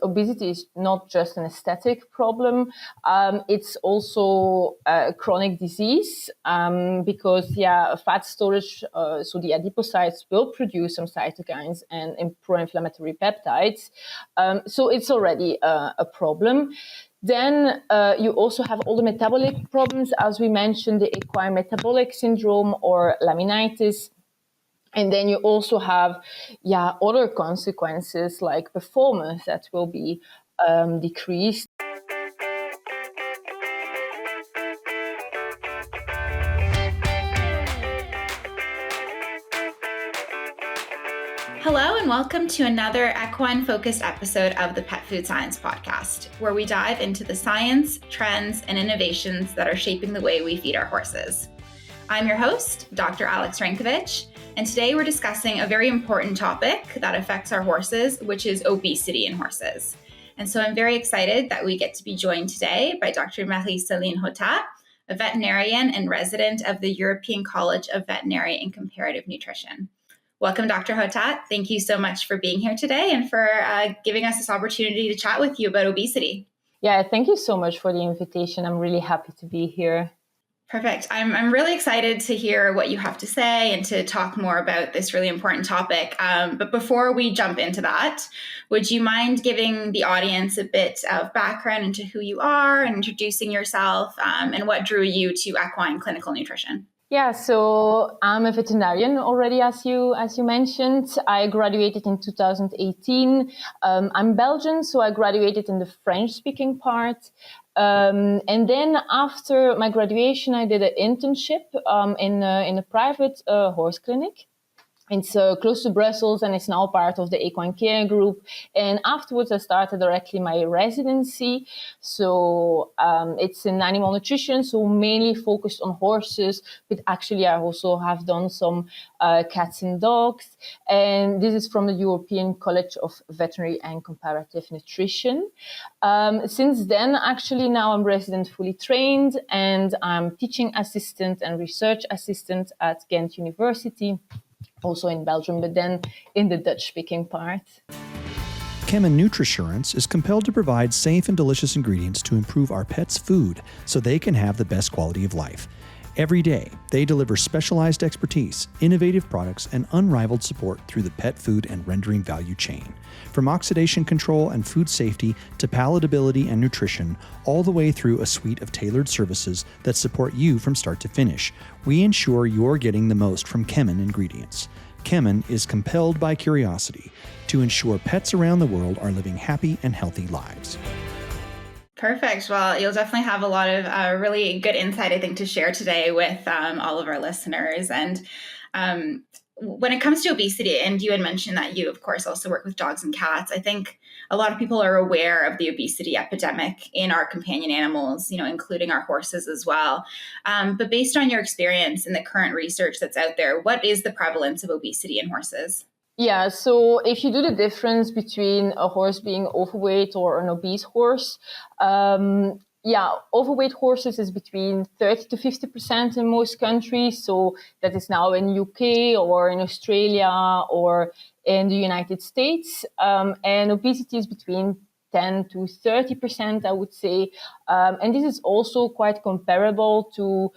Obesity is not just an aesthetic problem. It's also a chronic disease because, fat storage, so the adipocytes will produce some cytokines and pro-inflammatory peptides. So it's already a problem. Then you also have all the metabolic problems, as we mentioned, the equine metabolic syndrome or laminitis. And then you also have, other consequences like performance that will be decreased. Hello and welcome to another equine-focused episode of the Pet Food Science Podcast, where we dive into the science, trends, and innovations that are shaping the way we feed our horses. I'm your host, Dr. Alex Rankovich, and today we're discussing a very important topic that affects our horses, which is obesity in horses. And so I'm very excited that we get to be joined today by Dr. Marie-Céline Hottat, a veterinarian and resident of the European College of Veterinary and Comparative Nutrition. Welcome, Dr. Hottat. Thank you so much for being here today and for giving us this opportunity to chat with you about obesity. Yeah, thank you so much for the invitation. I'm really happy to be here. Perfect. I'm really excited to hear what you have to say and to talk more about this really important topic. But before we jump into that, would you mind giving the audience a bit of background into who you are and introducing yourself and what drew you to equine clinical nutrition? Yeah, so I'm a veterinarian already, as you mentioned. I graduated in 2018. I'm Belgian, so I graduated in the French-speaking part. And then after my graduation, I did an internship in a private horse clinic. It's close to Brussels, and it's now part of the Equine Care Group. And afterwards, I started directly my residency. So it's in animal nutrition, so mainly focused on horses. But actually, I also have done some cats and dogs. And this is from the European College of Veterinary and Comparative Nutrition. Since then, actually, now I'm resident fully trained, and I'm teaching assistant and research assistant at Ghent University. Also in Belgium, but then in the Dutch-speaking part. Kemin Nutrissurance is compelled to provide safe and delicious ingredients to improve our pets' food so they can have the best quality of life. Every day, they deliver specialized expertise, innovative products, and unrivaled support through the pet food and rendering value chain. From oxidation control and food safety to palatability and nutrition, all the way through a suite of tailored services that support you from start to finish, we ensure you're getting the most from Kemin ingredients. Kemin is compelled by curiosity to ensure pets around the world are living happy and healthy lives. Perfect. Well, you'll definitely have a lot of really good insight, I think, to share today with all of our listeners. And when it comes to obesity, and you had mentioned that you, of course, also work with dogs and cats, I think a lot of people are aware of the obesity epidemic in our companion animals, including our horses as well. But based on your experience and the current research that's out there, what is the prevalence of obesity in horses? Yeah, so if you do the difference between a horse being overweight or an obese horse, overweight horses is between 30 to 50% in most countries. So that is now in UK or in Australia or in the United States. And obesity is between 10 to 30%, I would say. And this is also quite comparable to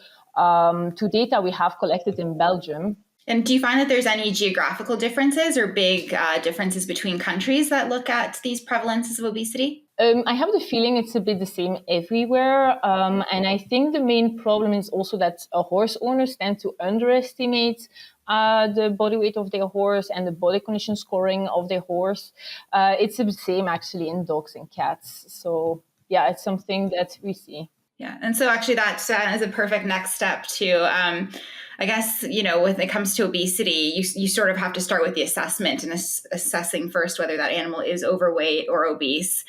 data we have collected in Belgium. And do you find that there's any geographical differences or big differences between countries that look at these prevalences of obesity? I have the feeling it's a bit the same everywhere. And I think the main problem is also that horse owners tend to underestimate the body weight of their horse and the body condition scoring of their horse. It's the same actually in dogs and cats. So yeah, it's something that we see. Yeah. And so actually that is a perfect next step to, I guess, when it comes to obesity, you sort of have to start with the assessment and assessing first whether that animal is overweight or obese.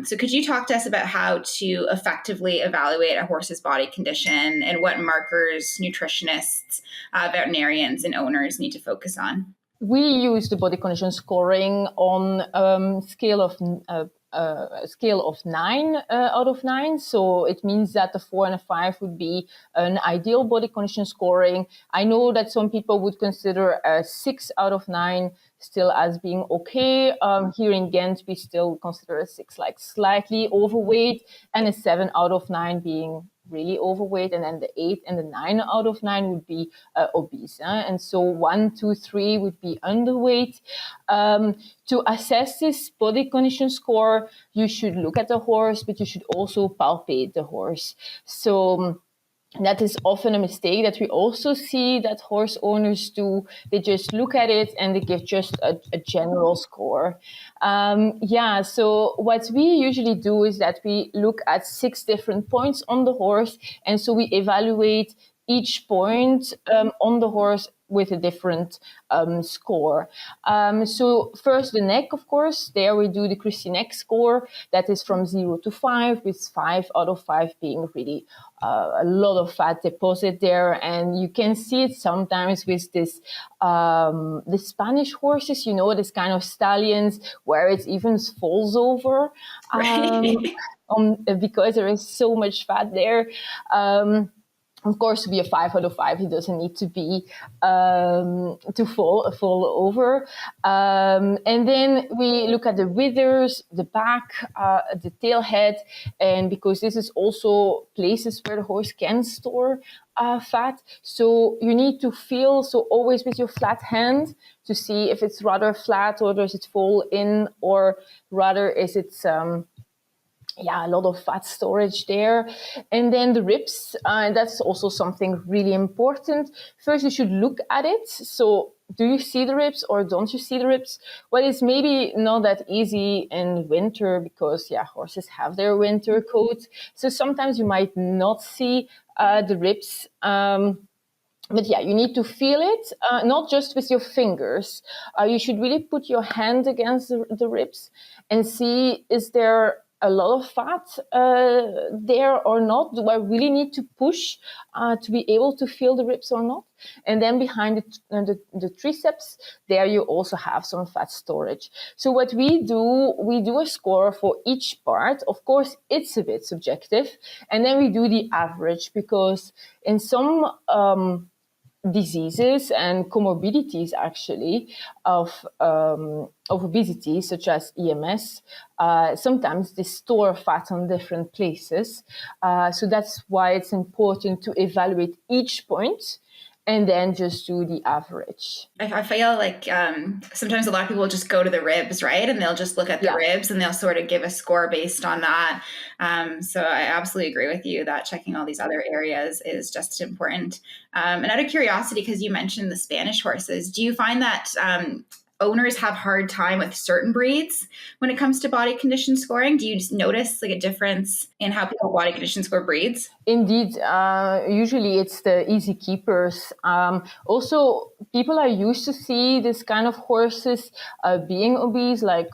So could you talk to us about how to effectively evaluate a horse's body condition and what markers nutritionists, veterinarians, and owners need to focus on? We use the body condition scoring on scale of 9 out of 9. So it means that a 4 and a 5 would be an ideal body condition scoring. I know that some people would consider a 6 out of 9 still as being okay. Here in Ghent, we still consider a 6 like slightly overweight, and a 7 out of 9 being really overweight, and then the 8 and the 9 out of 9 would be obese. And so 1, 2, 3 would be underweight. To assess this body condition score, you should look at the horse, but you should also palpate the horse. So that is often a mistake that we also see that horse owners do. They just look at it and they give just a general score. So what we usually do is that we look at 6 different points on the horse. And so we evaluate each point on the horse with a different score. So first the neck, of course, there we do the Christie neck score. That is from 0 to 5, with 5 out of 5 being really a lot of fat deposit there. And you can see it sometimes with this the Spanish horses, this kind of stallions where it even falls over because there is so much fat there. Of course, to be a 5 out of 5, it doesn't need to be to fall over. And then we look at the withers, the back, the tail head, and because this is also places where the horse can store fat. So you need to feel, so always with your flat hand to see if it's rather flat or does it fall in, or rather is it a lot of fat storage there. And then the ribs, that's also something really important. First, you should look at it. So do you see the ribs or don't you see the ribs? Well, it's maybe not that easy in winter because, horses have their winter coat. So sometimes you might not see the ribs. But you need to feel it, not just with your fingers. You should really put your hand against the ribs and see, is there a lot of fat there or not? Do I really need to push to be able to feel the ribs or not? And then behind the triceps, there you also have some fat storage. So what we do a score for each part. Of course, it's a bit subjective. And then we do the average, because in some diseases and comorbidities actually of obesity, such as EMS, sometimes they store fat on different places. So that's why it's important to evaluate each point and then just do the average. I feel like sometimes a lot of people just go to the ribs, right? And they'll just look at the ribs and they'll sort of give a score based on that. So I absolutely agree with you that checking all these other areas is just as important. And out of curiosity, because you mentioned the Spanish horses, do you find that owners have hard time with certain breeds when it comes to body condition scoring? Do you just notice like a difference in how people body condition score breeds? Indeed. Usually it's the easy keepers. Also, people are used to see this kind of horses being obese, like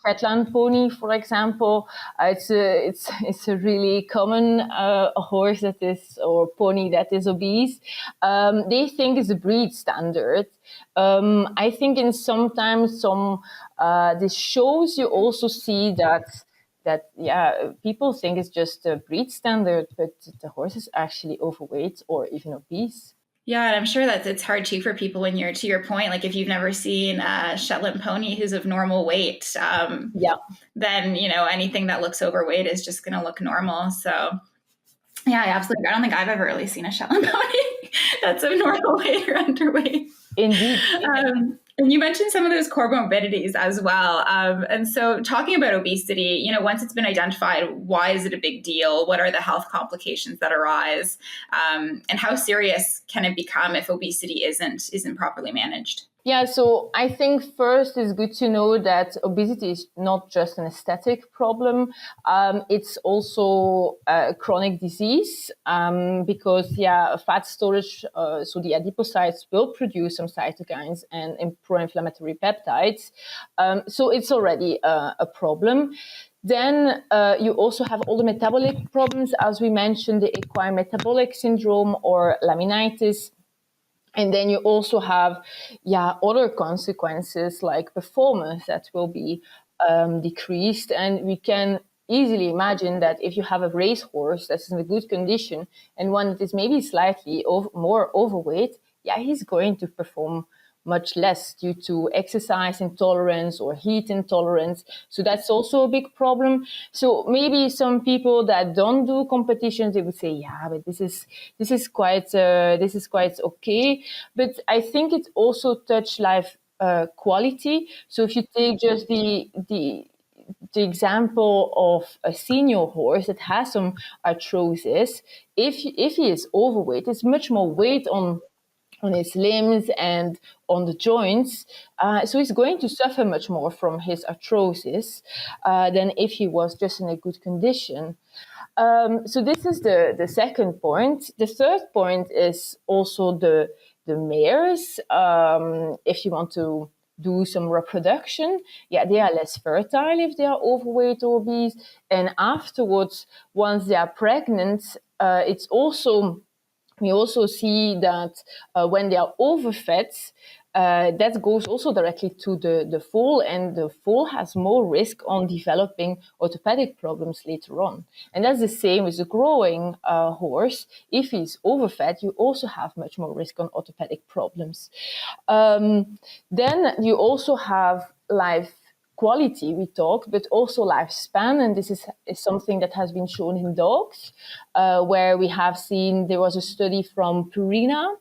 Shetland pony, for example. It's a really common horse that is, or pony that is obese. They think it's a breed standard. I think in sometimes some these shows you also see that people think it's just a breed standard, but the horse is actually overweight or even obese. Yeah, and I'm sure that it's hard too for people when you're, to your point, like if you've never seen a Shetland pony who's of normal weight, then, anything that looks overweight is just going to look normal. So yeah, absolutely. I don't think I've ever really seen a Shetland pony that's of normal weight or underweight. Indeed. And you mentioned some of those comorbidities as well. And so talking about obesity, once it's been identified, why is it a big deal? What are the health complications that arise? And how serious can it become if obesity isn't properly managed? Yeah, so I think first it's good to know that obesity is not just an aesthetic problem. It's also a chronic disease because, fat storage, so the adipocytes will produce some cytokines and pro-inflammatory peptides. So it's already a problem. Then you also have all the metabolic problems, as we mentioned, the equine metabolic syndrome or laminitis. And then you also have, other consequences like performance that will be decreased. And we can easily imagine that if you have a racehorse that's in a good condition and one that is maybe slightly more overweight, he's going to perform much less due to exercise intolerance or heat intolerance. So that's also a big problem. So maybe some people that don't do competitions, they would say, but this is quite okay. But I think it also touch life quality. So if you take just the example of a senior horse that has some arthrosis, if he is overweight, it's much more weight on his limbs and on the joints. So he's going to suffer much more from his arthrosis than if he was just in a good condition. So this is the second point. The third point is also the mares. If you want to do some reproduction, they are less fertile if they are overweight or obese. And afterwards, once they are pregnant, we also see that when they are overfed, that goes also directly to the foal, and the foal has more risk on developing orthopedic problems later on. And that's the same with the growing horse. If he's overfed, you also have much more risk on orthopedic problems. Then you also have life quality, we talked, but also lifespan. And this is something that has been shown in dogs, where we have seen, there was a study from Purina,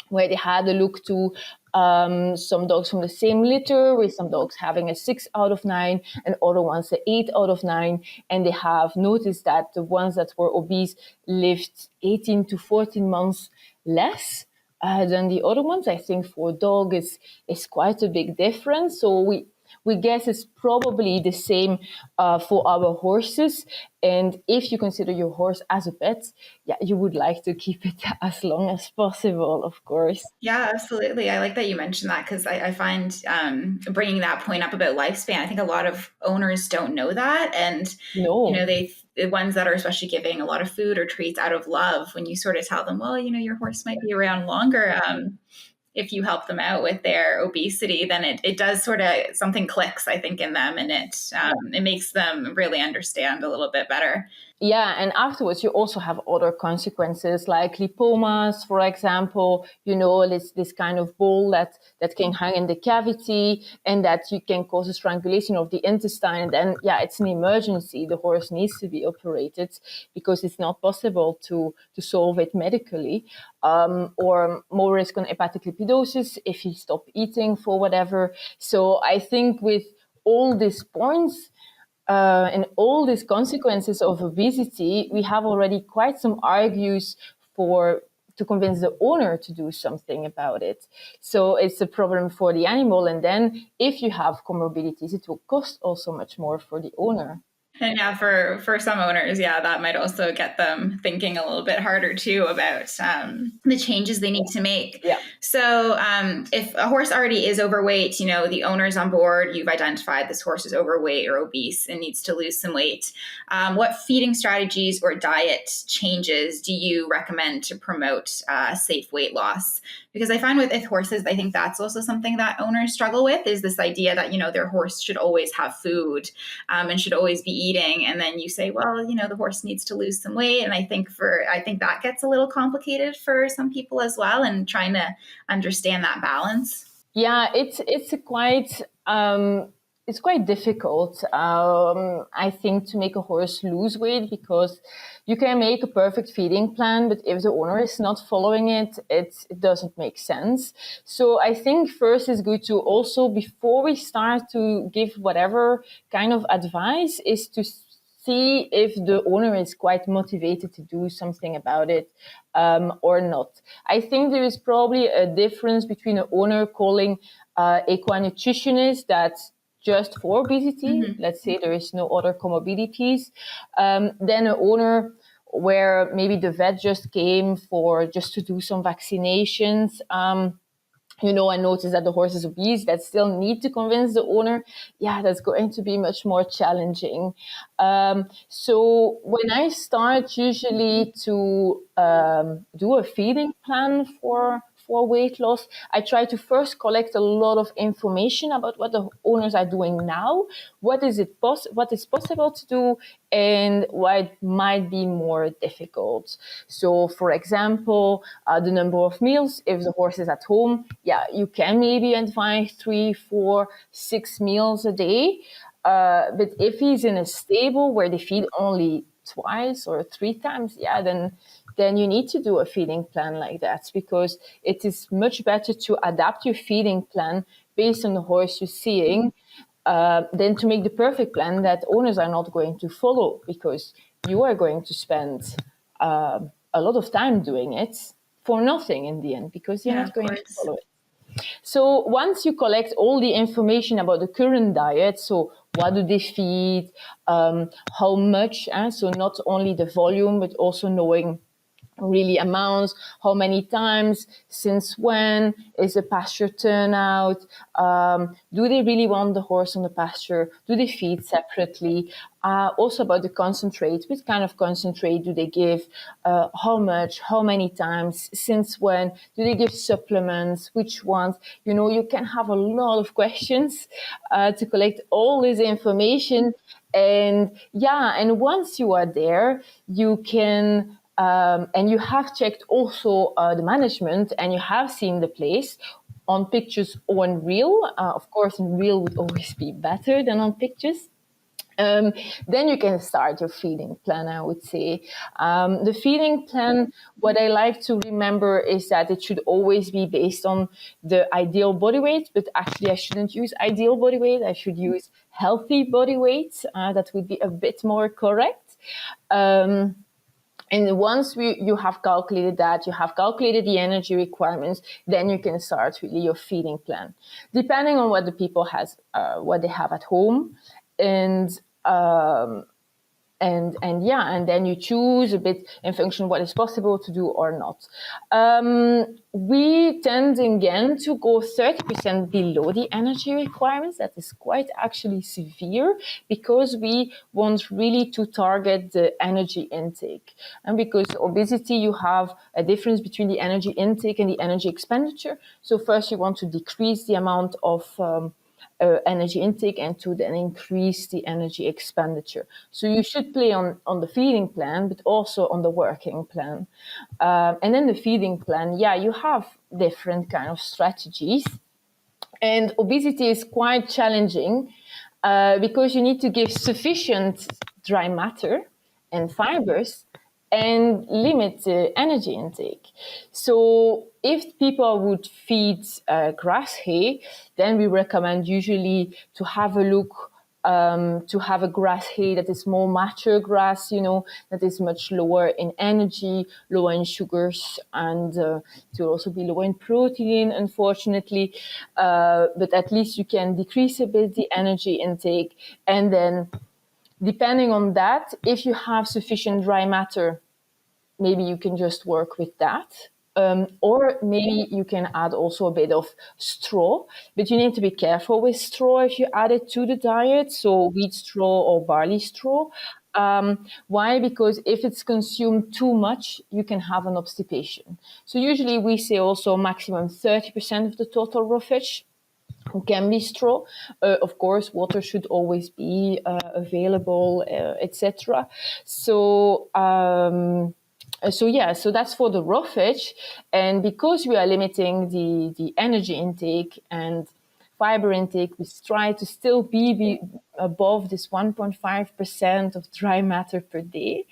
where they had a look to some dogs from the same litter, with some dogs having a 6 out of 9 and other ones an 8 out of 9. And they have noticed that the ones that were obese lived 18 to 14 months less than the other ones. I think for a dog is quite a big difference. So we guess it's probably the same for our horses. And if you consider your horse as a pet, you would like to keep it as long as possible, of course. Yeah, absolutely. I like that you mentioned that, because I find bringing that point up about lifespan, I think a lot of owners don't know that. And, the ones that are especially giving a lot of food or treats out of love, when you sort of tell them, well, your horse might be around longer, if you help them out with their obesity, then it does sort of, something clicks, I think, in them, and it makes them really understand a little bit better. Yeah, and afterwards you also have other consequences like lipomas, for example, this kind of ball that can hang in the cavity, and that you can cause a strangulation of the intestine. And then, it's an emergency. The horse needs to be operated because it's not possible to solve it medically. Or more risk on hepatic lipidosis if you stop eating for whatever. So I think with all these points, and all these consequences of obesity, we have already quite some arguments to convince the owner to do something about it. So it's a problem for the animal. And then if you have comorbidities, it will cost also much more for the owner. And for some owners, that might also get them thinking a little bit harder too about the changes they need to make. Yeah. So if a horse already is overweight, the owner's on board, you've identified this horse is overweight or obese and needs to lose some weight. What feeding strategies or diet changes do you recommend to promote safe weight loss? Because I find with horses, I think that's also something that owners struggle with, is this idea that, their horse should always have food and should always be eating. And then you say, well, the horse needs to lose some weight. And I think that gets a little complicated for some people as well, and trying to understand that balance. Yeah, it's quite difficult, I think, to make a horse lose weight, because you can make a perfect feeding plan, but if the owner is not following it, it doesn't make sense. So I think first it's good to also, before we start to give whatever kind of advice, is to see if the owner is quite motivated to do something about it or not. I think there is probably a difference between an owner calling equine nutritionist that's just for obesity. Mm-hmm. Let's say there is no other comorbidities. Then an owner where maybe the vet just came just to do some vaccinations. I notice that the horse is obese, that still need to convince the owner. That's going to be much more challenging. So when I start usually to do a feeding plan for for weight loss, I try to first collect a lot of information about what the owners are doing now, what is possible to do, and why it might be more difficult. So, for example, the number of meals, if the horse is at home, you can maybe advise 3, 4, 6 meals a day. But if he's in a stable where they feed only twice or 3 times, then you need to do a feeding plan like that, because it is much better to adapt your feeding plan based on the horse you're seeing than to make the perfect plan that owners are not going to follow, because you are going to spend a lot of time doing it for nothing in the end, because you're not going to follow it. So once you collect all the information about the current diet, so what do they feed, how much, so not only the volume, but also knowing really amounts, how many times, since when, is the pasture turnout, do they really want the horse on the pasture, do they feed separately, also about the concentrate, what kind of concentrate do they give, how much, how many times, since when, do they give supplements, which ones, you can have a lot of questions to collect all this information. And once you are there, you can and you have checked also the management, and you have seen the place on pictures or in real. Of course, in real would always be better than on pictures. Then you can start your feeding plan, I would say. The feeding plan, what I like to remember is that it should always be based on the ideal body weight, but actually I shouldn't use ideal body weight. I should use healthy body weight. That would be a bit more correct. And once you have calculated that, you have calculated the energy requirements, then you can start really your feeding plan, depending on what the people what they have at home, and then you choose a bit in function of what is possible to do or not. We tend in Ghent to go 30% below the energy requirements. That is quite actually severe, because we want really to target the energy intake. And because obesity, you have a difference between the energy intake and the energy expenditure. So first you want to decrease the amount of energy intake and to then increase the energy expenditure. So you should play on the feeding plan, but also on the working plan. And then the feeding plan, you have different kind of strategies. And obesity is quite challenging because you need to give sufficient dry matter and fibers and limit the energy intake. So if people would feed grass hay, then we recommend usually to have a look to have a grass hay that is more mature grass, that is much lower in energy, lower in sugars, and to also be lower in protein, unfortunately. But at least you can decrease a bit the energy intake. And then depending on that, if you have sufficient dry matter, maybe you can just work with that. Or maybe you can add also a bit of straw, but you need to be careful with straw if you add it to the diet, so wheat straw or barley straw. Why? Because if it's consumed too much, you can have an obstipation. So usually we say also maximum 30% of the total roughage can be straw. Of course, water should always be available, etc. So that's for the roughage. And because we are limiting the energy intake and fiber intake, we try to still be above this 1.5% of dry matter per day.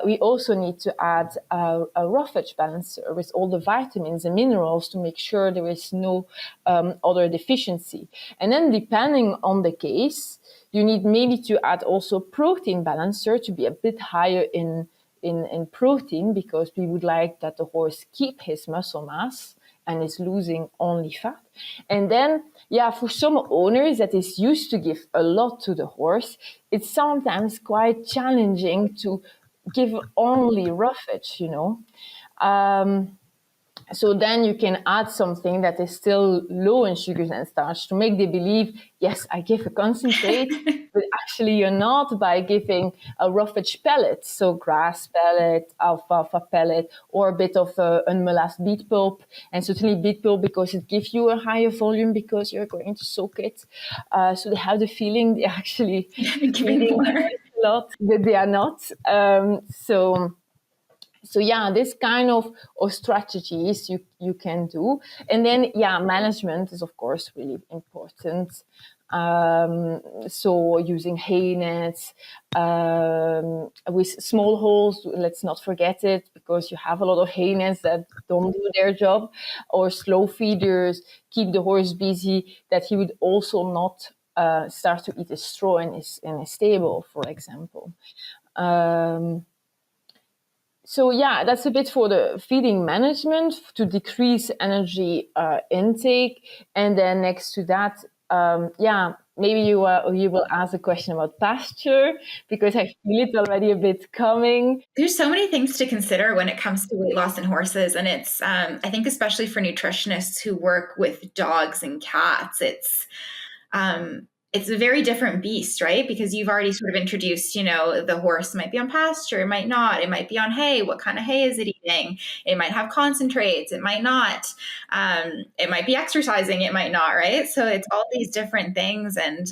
We also need to add a roughage balancer with all the vitamins and minerals to make sure there is no other deficiency. And then depending on the case, you need maybe to add also protein balancer to be a bit higher in protein, because we would like that the horse keep his muscle mass and is losing only fat. And then, for some owners that is used to give a lot to the horse, it's sometimes quite challenging to give only roughage, So then you can add something that is still low in sugars and starch to make them believe, yes, I give a concentrate, but actually you're not, by giving a roughage pellet, so grass pellet, alfalfa pellet, or a bit of unmolassed beet pulp, and certainly beet pulp because it gives you a higher volume because you're going to soak it. So they have the feeling they're actually Giving feeding more. a lot, but they are not. So yeah, this kind of strategies you can do. And then, management is of course really important. So using hay nets, with small holes, let's not forget it, because you have a lot of hay nets that don't do their job, or slow feeders, keep the horse busy, that he would also not start to eat a straw in his stable, for example. So yeah, that's a bit for the feeding management to decrease energy intake. And then next to that, maybe you will ask a question about pasture, because I feel it already a bit coming. There's so many things to consider when it comes to weight loss in horses. And it's, I think, especially for nutritionists who work with dogs and cats, it's a very different beast, right? Because you've already sort of introduced, the horse might be on pasture, it might not, it might be on hay. What kind of hay is it eating? It might have concentrates, it might not. It might be exercising, it might not, right? So it's all these different things. And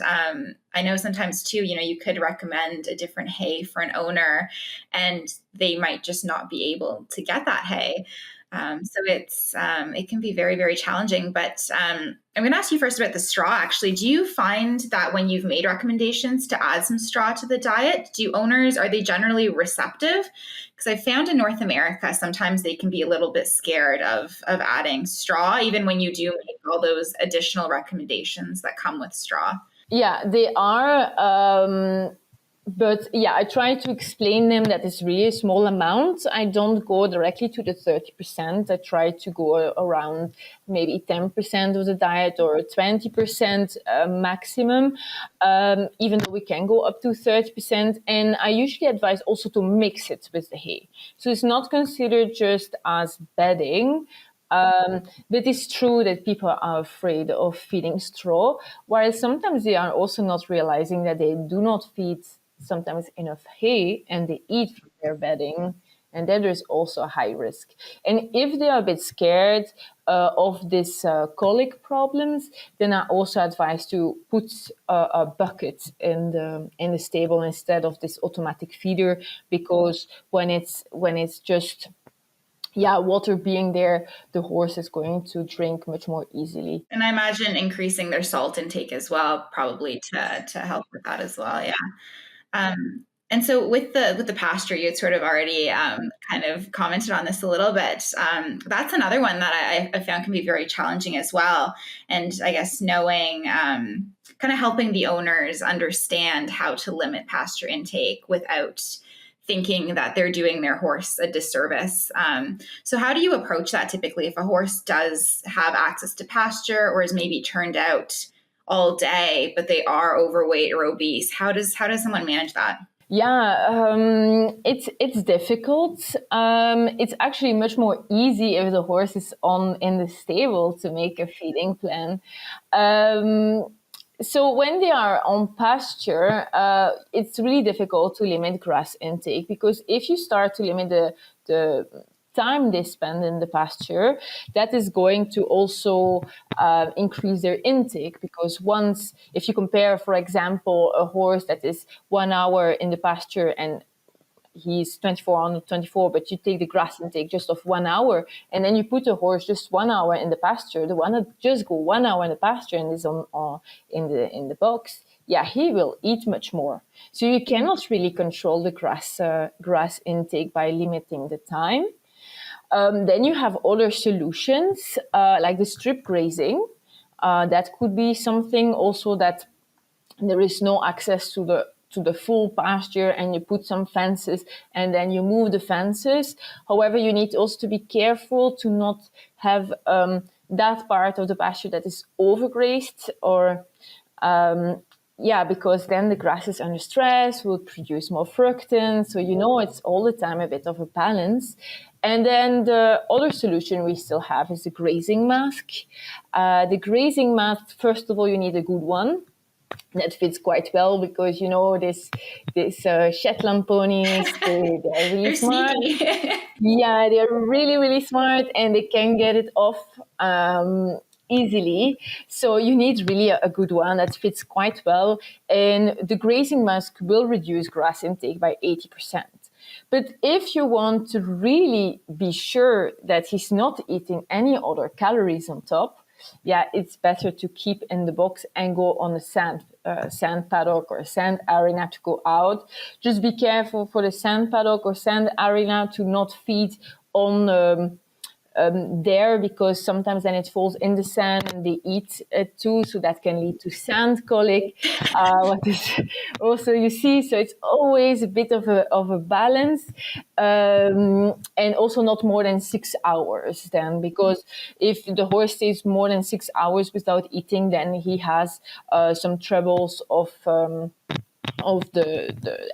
I know sometimes too, you could recommend a different hay for an owner and they might just not be able to get that hay. So it can be very, very challenging. But I'm going to ask you first about the straw, actually. Do you find that when you've made recommendations to add some straw to the diet, are they generally receptive? Because I've found in North America, sometimes they can be a little bit scared of adding straw, even when you do make all those additional recommendations that come with straw. Yeah, they are. But yeah, I try to explain them that it's really a small amount. I don't go directly to the 30%. I try to go around maybe 10% of the diet or 20% maximum, even though we can go up to 30%. And I usually advise also to mix it with the hay. So it's not considered just as bedding. But it's true that people are afraid of feeding straw, while sometimes they are also not realizing that they do not feed sometimes enough hay and they eat from their bedding, and then there's also a high risk. And if they are a bit scared of this colic problems, then I also advise to put a bucket in the stable instead of this automatic feeder, because when it's just water being there, the horse is going to drink much more easily. And I imagine increasing their salt intake as well, probably to help with that as well. Yeah. And so with the pasture, you had sort of already kind of commented on this a little bit. That's another one that I found can be very challenging as well. And I guess knowing, kind of helping the owners understand how to limit pasture intake without thinking that they're doing their horse a disservice. So how do you approach that typically if a horse does have access to pasture or is maybe turned out all day, but they are overweight or obese? How does someone manage that? Yeah, it's difficult. It's actually much more easy if the horse is in the stable to make a feeding plan. So when they are on pasture, it's really difficult to limit grass intake, because if you start to limit the time they spend in the pasture, that is going to also increase their intake. Because if you compare, for example, a horse that is 1 hour in the pasture and he's 24 on 24, but you take the grass intake just of 1 hour, and then you put a horse just 1 hour in the pasture, the one that just go 1 hour in the pasture and is in the box, he will eat much more. So you cannot really control the grass intake by limiting the time. Then you have other solutions, like the strip grazing. That could be something also, that there is no access to the full pasture and you put some fences and then you move the fences. However, you need also to be careful to not have that part of the pasture that is overgrazed, or because then the grass is under stress, will produce more fructan. So, it's all the time a bit of a balance. And then the other solution we still have is the grazing mask. The grazing mask, first of all, you need a good one that fits quite well because, this Shetland ponies, they're really They're smart. sneaky. Yeah, they're really, really smart and they can get it off easily. So you need really a good one that fits quite well. And the grazing mask will reduce grass intake by 80%. But if you want to really be sure that he's not eating any other calories on top, it's better to keep in the box and go on a sand paddock or sand arena to go out. Just be careful for the sand paddock or sand arena to not feed on there, because sometimes then it falls in the sand and they eat it too, so that can lead to sand colic. What is also you see, so it's always a bit of a balance, and also not more than 6 hours then, because if the horse stays more than 6 hours without eating, then he has some troubles of the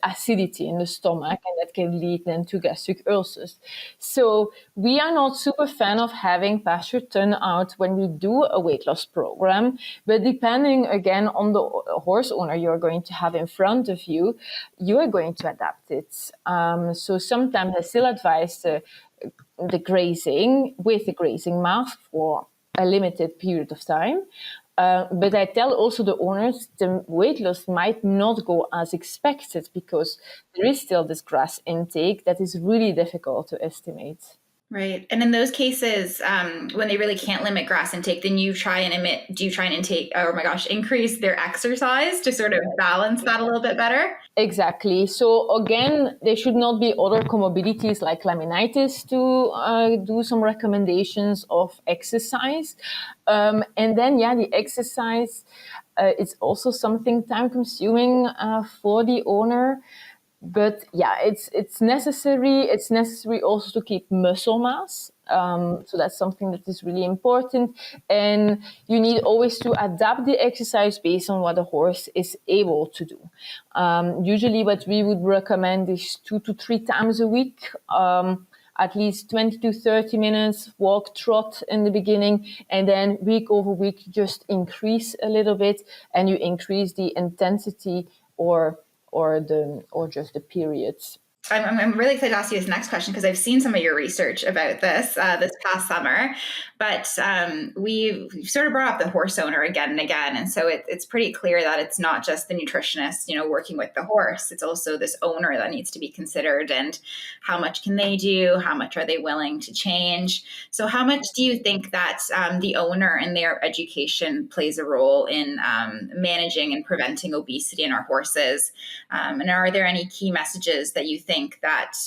acidity in the stomach, and that can lead then to gastric ulcers. So we are not super fan of having pasture turn out when we do a weight loss program, but depending again on the horse owner you're going to have in front of you, you are going to adapt it. So sometimes I still advise the grazing with the grazing mask for a limited period of time. But I tell also the owners the weight loss might not go as expected because there is still this grass intake that is really difficult to estimate. Right. And in those cases, when they really can't limit grass intake, then do you try and increase their exercise to sort of balance that a little bit better? Exactly. So again, there should not be other comorbidities like laminitis to do some recommendations of exercise. And then, the exercise is also something time consuming for the owner. But it's necessary. It's necessary also to keep muscle mass. So that's something that is really important. And you need always to adapt the exercise based on what the horse is able to do. Usually what we would recommend is 2 to 3 times a week. At least 20 to 30 minutes walk, trot in the beginning, and then week over week just increase a little bit, and you increase the intensity or just the periods. I'm really excited to ask you this next question because I've seen some of your research about this past summer, but we've sort of brought up the horse owner again and again. And so it's pretty clear that it's not just the nutritionist, working with the horse. It's also this owner that needs to be considered, and how much can they do? How much are they willing to change? So how much do you think that the owner and their education plays a role in managing and preventing obesity in our horses? And are there any key messages that you think that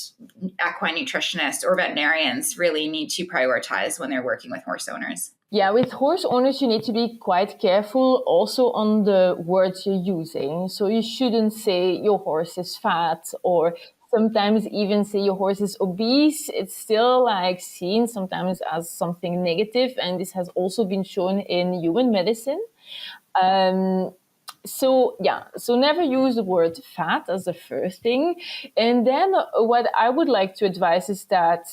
equine nutritionists or veterinarians really need to prioritize when they're working with horse owners? Yeah, with horse owners, you need to be quite careful also on the words you're using. So you shouldn't say your horse is fat, or sometimes even say your horse is obese. It's still seen sometimes as something negative, and this has also been shown in human medicine. So never use the word fat as the first thing. And then what I would like to advise is that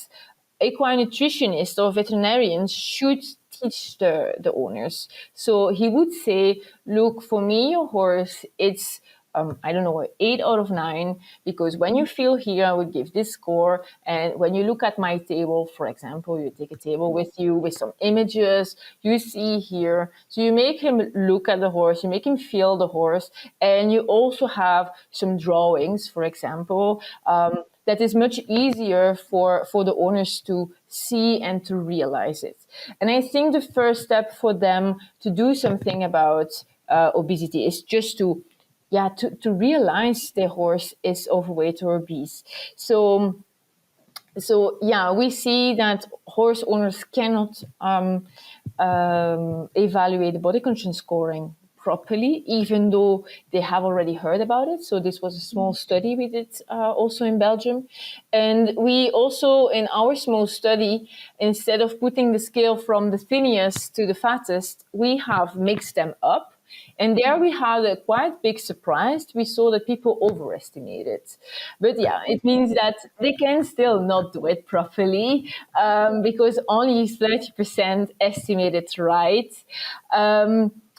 equine nutritionists or veterinarians should teach the owners. So he would say, look, for me, your horse, it's 8 out of 9, because when you feel here, I would give this score. And when you look at my table, for example, you take a table with you with some images, you see here. So you make him look at the horse, you make him feel the horse, and you also have some drawings, for example, that is much easier for the owners to see and to realize it. And I think the first step for them to do something about obesity is just to realize their horse is overweight or obese. So we see that horse owners cannot evaluate the body condition scoring properly, even though they have already heard about it. So this was a small study we did also in Belgium. And we also, in our small study, instead of putting the scale from the thinniest to the fattest, we have mixed them up. And there we had a quite big surprise. We saw that people overestimated. But yeah, it means that they can still not do it properly because only 30% estimated right.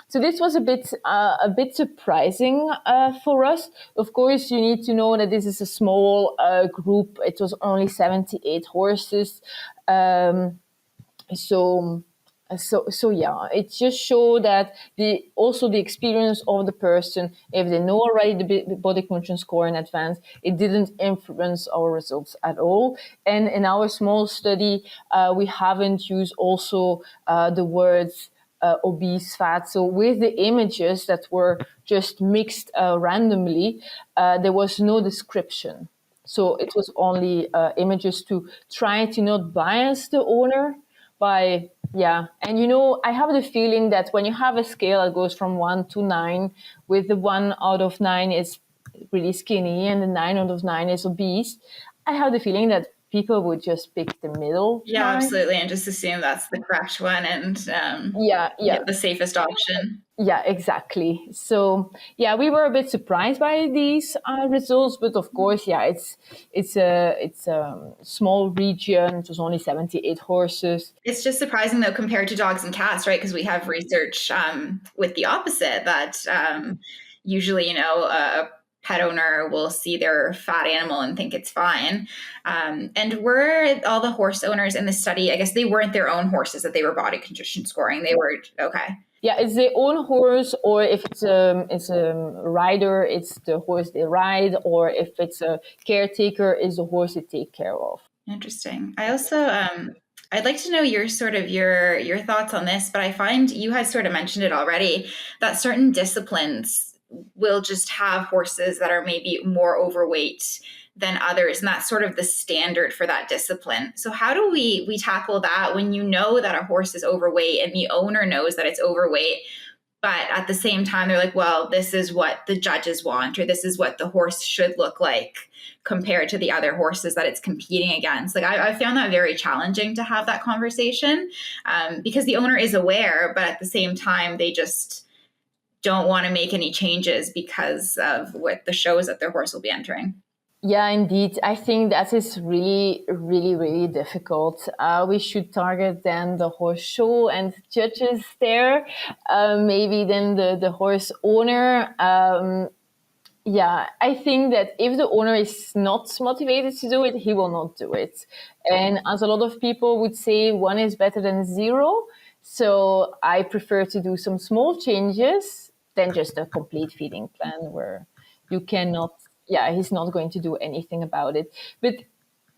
So this was a bit surprising for us. Of course, you need to know that this is a small group. It was only 78 horses. So yeah, it just shows that the experience of the person, if they know already the body condition score in advance, it didn't influence our results at all. And in our small study, we haven't used also the words obese fat. So with the images that were just mixed randomly, there was no description. So it was only images to try to not bias the owner by, yeah. And I have the feeling that when you have a scale that goes from 1 to 9, with the 1 out of 9 is really skinny and the 9 out of 9 is obese, I have the feeling that people would just pick the middle. Yeah, absolutely. And just assume that's the correct one and the safest option. Yeah, exactly. So yeah, we were a bit surprised by these results, but of course, yeah, it's a small region. It was only 78 horses. It's just surprising though, compared to dogs and cats, right? Because we have research with the opposite that usually, a pet owner will see their fat animal and think it's fine. And were all the horse owners in the study, I guess they weren't their own horses that they were body condition scoring. They were, okay. Yeah, it's their own horse, or if it's a rider, it's the horse they ride, or if it's a caretaker, it's the horse they take care of. Interesting. I also, I'd like to know your thoughts on this, but I find you had sort of mentioned it already, that certain disciplines will just have horses that are maybe more overweight than others, and that's sort of the standard for that discipline. So how do we tackle that when you know that a horse is overweight and the owner knows that it's overweight, but at the same time they're like, well, this is what the judges want, or this is what the horse should look like compared to the other horses that it's competing against? Like I found that very challenging to have that conversation because the owner is aware, but at the same time they just don't want to make any changes because of what the shows that their horse will be entering. Yeah, indeed. I think that is really, really, really difficult. We should target then the horse show and judges there, maybe then the horse owner. Yeah, I think that if the owner is not motivated to do it, he will not do it. And as a lot of people would say, 1 is better than 0. So I prefer to do some small changes than just a complete feeding plan where you cannot, he's not going to do anything about it. But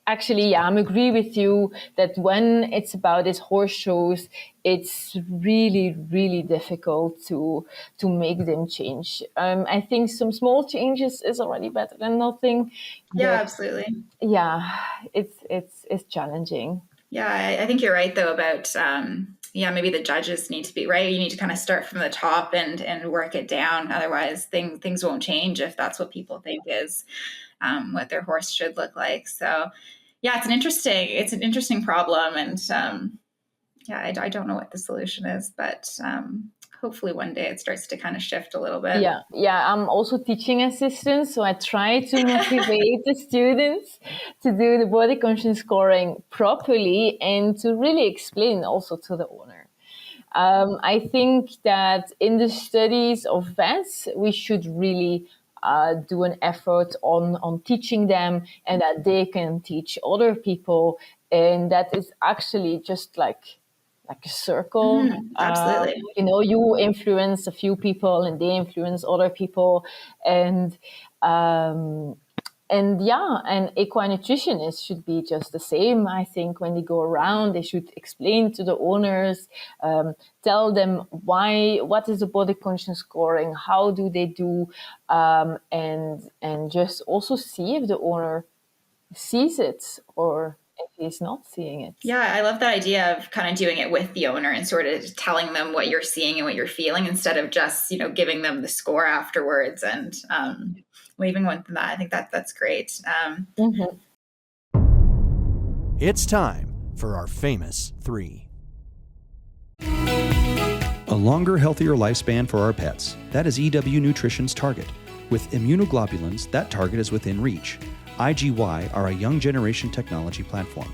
actually, I agree with you that when it's about these horse shows, it's really, really difficult to make them change. I think some small changes is already better than nothing. Yeah, absolutely. Yeah, it's challenging. Yeah, I think you're right though about maybe the judges need to be right. You need to kind of start from the top and work it down. Otherwise, things won't change if that's what people think is what their horse should look like. So, yeah, it's an interesting problem, and I don't know what the solution is, but hopefully one day it starts to kind of shift a little bit. Yeah. I'm also teaching assistant, so I try to motivate the students to do the body condition scoring properly and to really explain also to the owner. I think that in the studies of vets, we should really do an effort on teaching them, and that they can teach other people, and that is actually just like a circle. Absolutely. You influence a few people and they influence other people. And equine nutritionists should be just the same. I think when they go around, they should explain to the owners, tell them what is the body condition scoring, how do they do, and just also see if the owner sees it or if he's not seeing it. Yeah, I love that idea of kind of doing it with the owner and sort of telling them what you're seeing and what you're feeling instead of just, giving them the score afterwards and leaving one from that. I think that's great. It's time for our famous 3. A longer, healthier lifespan for our pets. That is EW Nutrition's target. With immunoglobulins, that target is within reach. IGY are a young generation technology platform.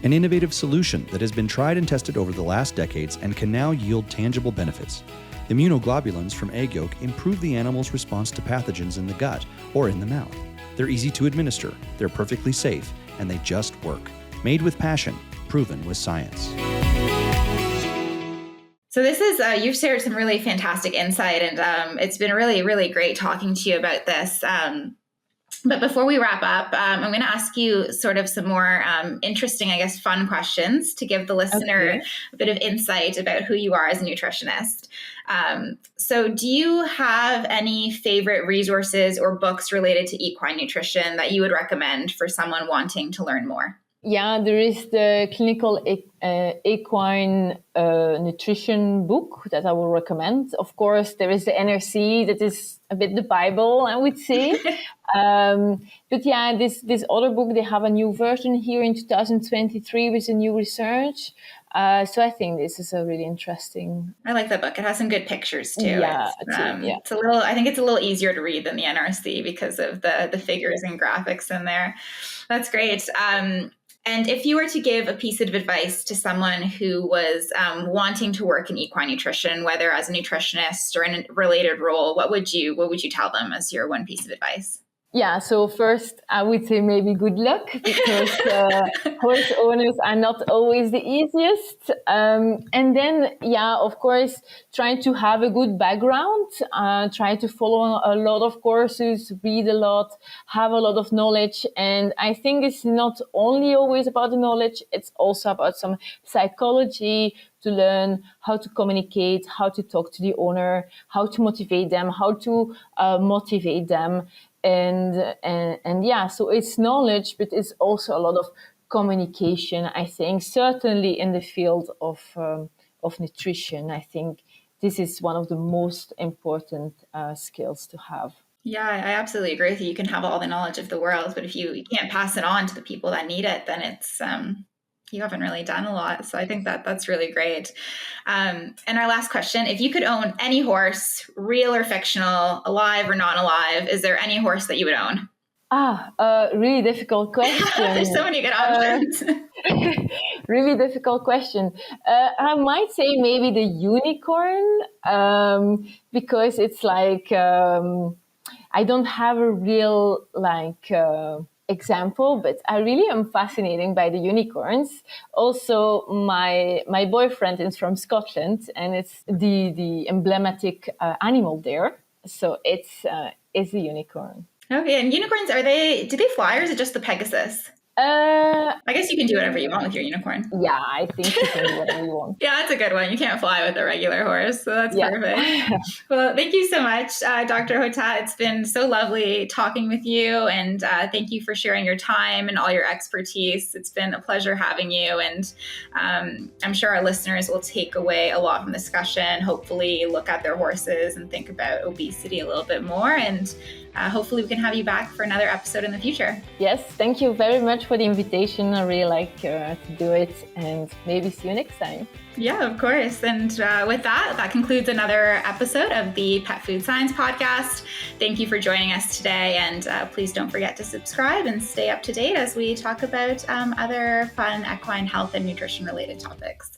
An innovative solution that has been tried and tested over the last decades and can now yield tangible benefits. Immunoglobulins from egg yolk improve the animal's response to pathogens in the gut or in the mouth. They're easy to administer, they're perfectly safe, and they just work. Made with passion, proven with science. So this is, you've shared some really fantastic insight, and it's been really, really great talking to you about this. But before we wrap up, I'm going to ask you sort of some more interesting, I guess, fun questions to give the listener a bit of insight about who you are as a nutritionist. So do you have any favorite resources or books related to equine nutrition that you would recommend for someone wanting to learn more? Yeah, there is the clinical equine nutrition book that I will recommend. Of course, there is the NRC that is a bit the Bible, I would say. But yeah, this other book, they have a new version here in 2023 with a new research. So I think this is a really interesting. I like that book. It has some good pictures too. Yeah, it's a little. I think it's a little easier to read than the NRC because of the figures and graphics in there. That's great. And if you were to give a piece of advice to someone who was wanting to work in equine nutrition, whether as a nutritionist or in a related role, what would you tell them as your one piece of advice? Yeah, so first I would say maybe good luck, because horse owners are not always the easiest. And then, yeah, of course, trying to have a good background, try to follow a lot of courses, read a lot, have a lot of knowledge. And I think it's not only always about the knowledge, it's also about some psychology, to learn how to communicate, how to talk to the owner, how to motivate them, how to motivate them. And yeah, so it's knowledge, but it's also a lot of communication, I think, certainly in the field of nutrition. I think this is one of the most important skills to have. Yeah, I absolutely agree with you. You can have all the knowledge of the world, but if you can't pass it on to the people that need it, then it's you haven't really done a lot. So I think that's really great. And our last question, if you could own any horse, real or fictional, alive or non-alive, is there any horse that you would own? Really difficult question. There's so many good options. Really difficult question. I might say maybe the unicorn, because it's like, I don't have a real example, but I really am fascinated by the unicorns. Also, my boyfriend is from Scotland, and it's the emblematic animal there. So it's a unicorn. Okay, and unicorns, do they fly, or is it just the Pegasus? I guess you can do whatever you want with your unicorn. Yeah, I think you can do whatever you want. Yeah, that's a good one. You can't fly with a regular horse, so that's perfect. Well, thank you so much, Dr. Hottat. It's been so lovely talking with you, and thank you for sharing your time and all your expertise. It's been a pleasure having you, and I'm sure our listeners will take away a lot from the discussion, hopefully look at their horses and think about obesity a little bit more, and hopefully we can have you back for another episode in the future. Yes, thank you very much for the invitation. I really like to do it, and maybe see you next time. Yeah, of course. And with that concludes another episode of the Pet Food Science Podcast. Thank you for joining us today, and please don't forget to subscribe and stay up to date as we talk about other fun equine health and nutrition related topics.